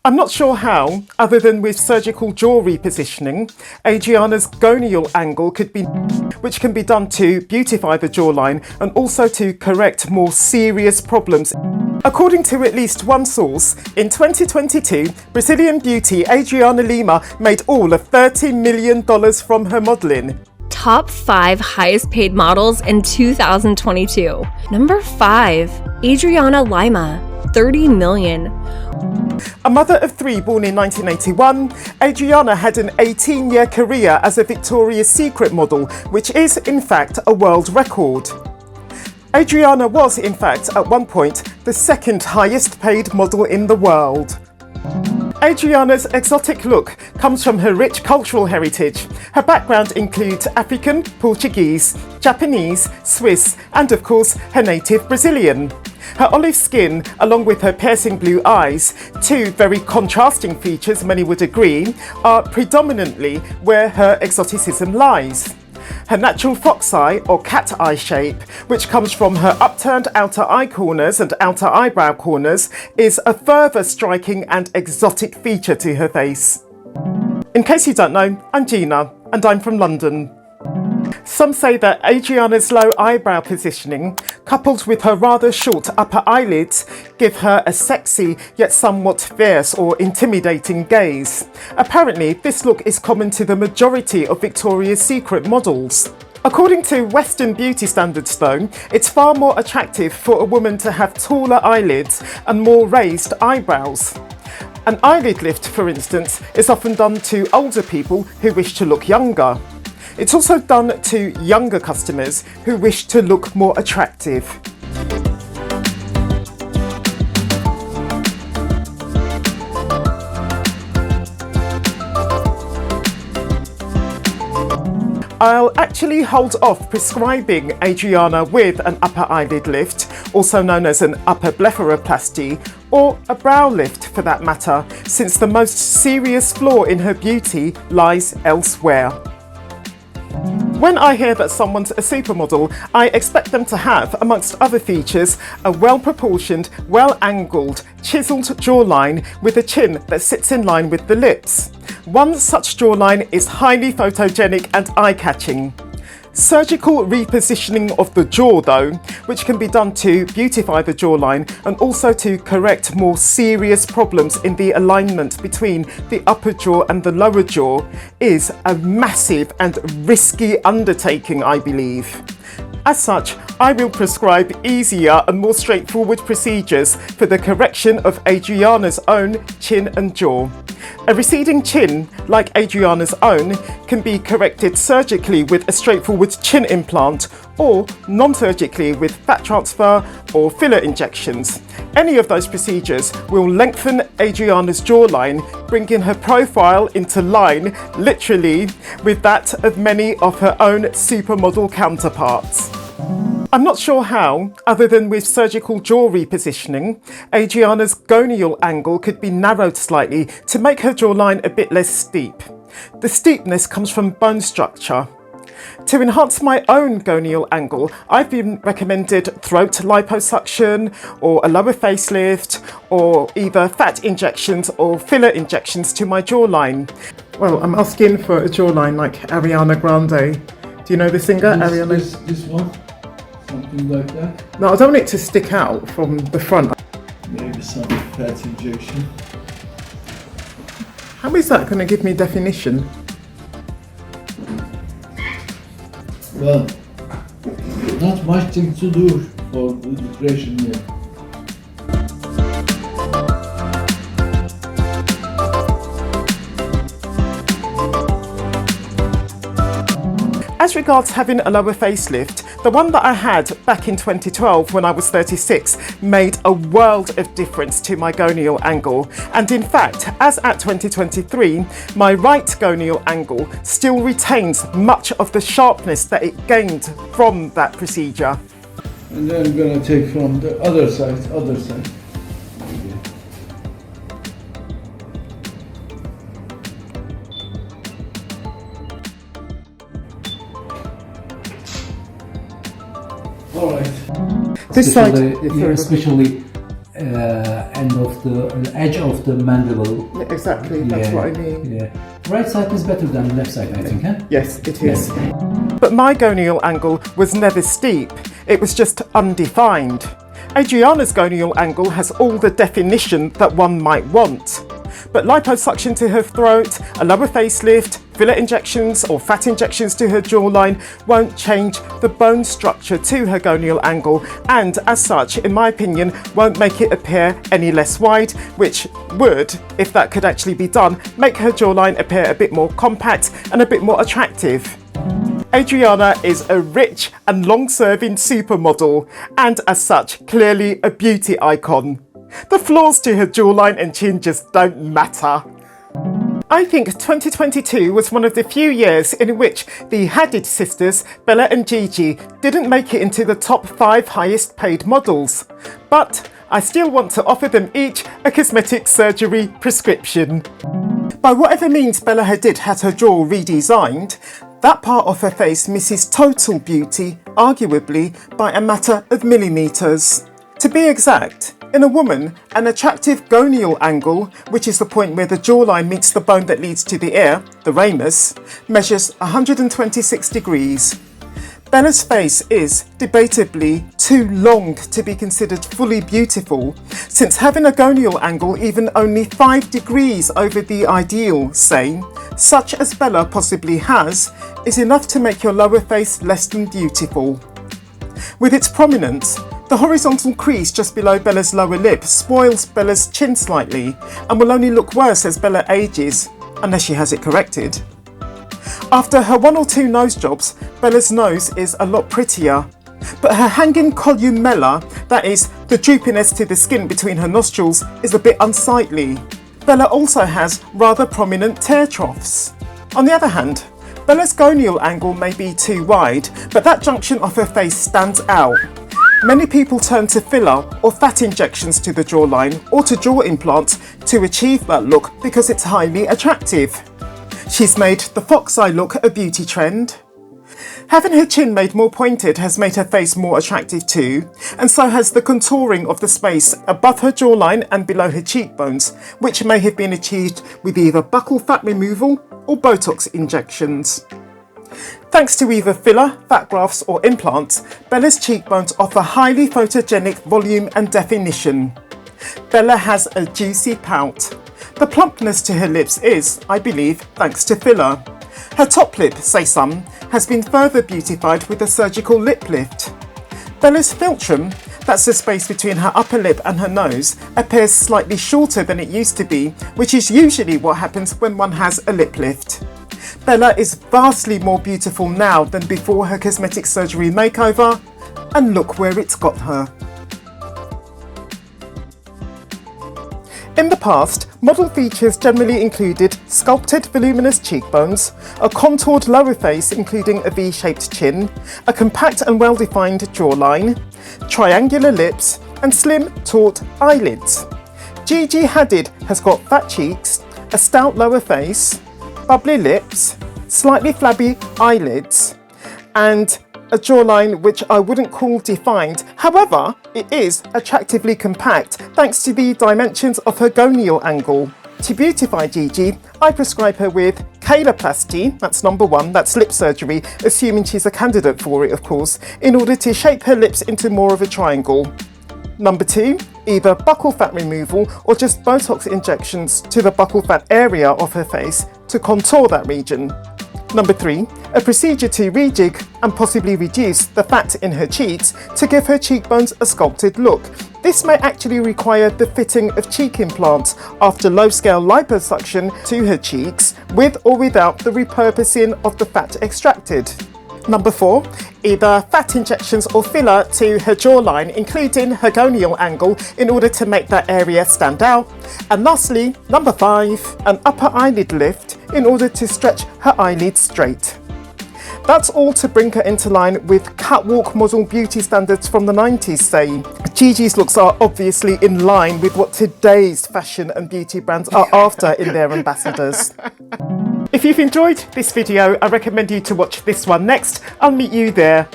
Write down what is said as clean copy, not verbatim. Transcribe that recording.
I'm not sure how, other than with surgical jaw repositioning, Adriana's gonial angle could be, which can be done to beautify the jawline and also to correct more serious problems. According to at least one source, in 2022, Brazilian beauty Adriana Lima made all of $30 million from her modelling. Top 5 highest paid models in 2022. Number 5, Adriana Lima, $30 million. A mother of 3 born in 1981, Adriana had an 18-year career as a Victoria's Secret model, which is, in fact, a world record. Adriana was, in fact, at one point, the second highest paid model in the world. Adriana's exotic look comes from her rich cultural heritage. Her background includes African, Portuguese, Japanese, Swiss, and of course, her native Brazilian. Her olive skin, along with her piercing blue eyes, two very contrasting features many would agree, are predominantly where her exoticism lies. Her natural fox eye or cat eye shape, which comes from her upturned outer eye corners and outer eyebrow corners, is a further striking and exotic feature to her face. In case you don't know, I'm Gina and I'm from London. Some say that Adriana's low eyebrow positioning, coupled with her rather short upper eyelids, give her a sexy yet somewhat fierce or intimidating gaze. Apparently, this look is common to the majority of Victoria's Secret models. According to Western beauty standards though, it's far more attractive for a woman to have taller eyelids and more raised eyebrows. An eyelid lift, for instance, is often done to older people who wish to look younger. It's also done to younger customers who wish to look more attractive. I'll actually hold off prescribing Adriana with an upper eyelid lift, also known as an upper blepharoplasty, or a brow lift for that matter, since the most serious flaw in her beauty lies elsewhere. When I hear that someone's a supermodel, I expect them to have, amongst other features, a well-proportioned, well-angled, chiselled jawline with a chin that sits in line with the lips. One such jawline is highly photogenic and eye-catching. Surgical repositioning of the jaw, though, which can be done to beautify the jawline and also to correct more serious problems in the alignment between the upper jaw and the lower jaw, is a massive and risky undertaking, I believe. As such, I will prescribe easier and more straightforward procedures for the correction of Adriana's own chin and jaw. A receding chin, like Adriana's own, can be corrected surgically with a straightforward chin implant or non-surgically with fat transfer or filler injections. Any of those procedures will lengthen Adriana's jawline, bringing her profile into line, literally, with that of many of her own supermodel counterparts. I'm not sure how, other than with surgical jaw repositioning, Adriana's gonial angle could be narrowed slightly to make her jawline a bit less steep. The steepness comes from bone structure. To enhance my own gonial angle, I've been recommended throat liposuction or a lower facelift or either fat injections or filler injections to my jawline. Well, I'm asking for a jawline like Ariana Grande. Do you know the singer, Ariana? This one? Something like that? No, I don't want it to stick out from the front. Maybe some fat injection. How is that going to give me definition? Well, not much thing to do for the depression here. As regards having a lower facelift, the one that I had back in 2012 when I was 36 made a world of difference to my gonial angle. And in fact, as at 2023, my right gonial angle still retains much of the sharpness that it gained from that procedure. And then I'm going to take from the other side. All right. This side, especially edge of the mandible. Exactly, that's what I mean. Yeah. Right side is better than left side, I think, huh? Yes, it is. But my gonial angle was never steep, it was just undefined. Adriana's gonial angle has all the definition that one might want. But liposuction to her throat, a lower facelift, filler injections or fat injections to her jawline won't change the bone structure to her gonial angle, and as such, in my opinion, won't make it appear any less wide, which would, if that could actually be done, make her jawline appear a bit more compact and a bit more attractive. Adriana is a rich and long-serving supermodel, and as such, clearly a beauty icon. The flaws to her jawline and chin just don't matter. I think 2022 was one of the few years in which the Hadid sisters, Bella and Gigi, didn't make it into the top 5 highest paid models. But I still want to offer them each a cosmetic surgery prescription. By whatever means Bella Hadid had her jaw redesigned, that part of her face misses total beauty, arguably by a matter of millimetres. To be exact, in a woman, an attractive gonial angle, which is the point where the jawline meets the bone that leads to the ear, the ramus, measures 126 degrees. Bella's face is, debatably, too long to be considered fully beautiful, since having a gonial angle even only 5 degrees over the ideal, say, such as Bella possibly has, is enough to make your lower face less than beautiful. With its prominence, the horizontal crease just below Bella's lower lip spoils Bella's chin slightly and will only look worse as Bella ages, unless she has it corrected. After her 1 or 2 nose jobs, Bella's nose is a lot prettier, but her hanging columella, that is, the droopiness to the skin between her nostrils, is a bit unsightly. Bella also has rather prominent tear troughs. On the other hand, Bella's gonial angle may be too wide, but that junction of her face stands out. Many people turn to filler or fat injections to the jawline or to jaw implants to achieve that look because it's highly attractive. She's made the fox eye look a beauty trend. Having her chin made more pointed has made her face more attractive too, and so has the contouring of the space above her jawline and below her cheekbones, which may have been achieved with either buccal fat removal or Botox injections. Thanks to either filler, fat grafts or implants, Bella's cheekbones offer highly photogenic volume and definition. Bella has a juicy pout. The plumpness to her lips is, I believe, thanks to filler. Her top lip, say some, has been further beautified with a surgical lip lift. Bella's philtrum, that's the space between her upper lip and her nose, appears slightly shorter than it used to be, which is usually what happens when one has a lip lift. Bella is vastly more beautiful now than before her cosmetic surgery makeover, and look where it's got her. In the past, model features generally included sculpted voluminous cheekbones, a contoured lower face including a V-shaped chin, a compact and well-defined jawline, triangular lips, and slim, taut eyelids. Gigi Hadid has got fat cheeks, a stout lower face, bubbly lips, slightly flabby eyelids, and a jawline which I wouldn't call defined. However, it is attractively compact thanks to the dimensions of her gonial angle. To beautify Gigi, I prescribe her with caloplasty, that's number 1, that's lip surgery, assuming she's a candidate for it of course, in order to shape her lips into more of a triangle. Number 2, either buccal fat removal or just Botox injections to the buccal fat area of her face to contour that region. Number 3, a procedure to rejig and possibly reduce the fat in her cheeks to give her cheekbones a sculpted look. This may actually require the fitting of cheek implants after low-scale liposuction to her cheeks, with or without the repurposing of the fat extracted. Number 4, either fat injections or filler to her jawline, including her gonial angle, in order to make that area stand out. And lastly, number 5, an upper eyelid lift in order to stretch her eyelids straight. That's all to bring her into line with catwalk model beauty standards from the 90s, say. Gigi's looks are obviously in line with what today's fashion and beauty brands are after in their ambassadors. If you've enjoyed this video, I recommend you to watch this one next. I'll meet you there.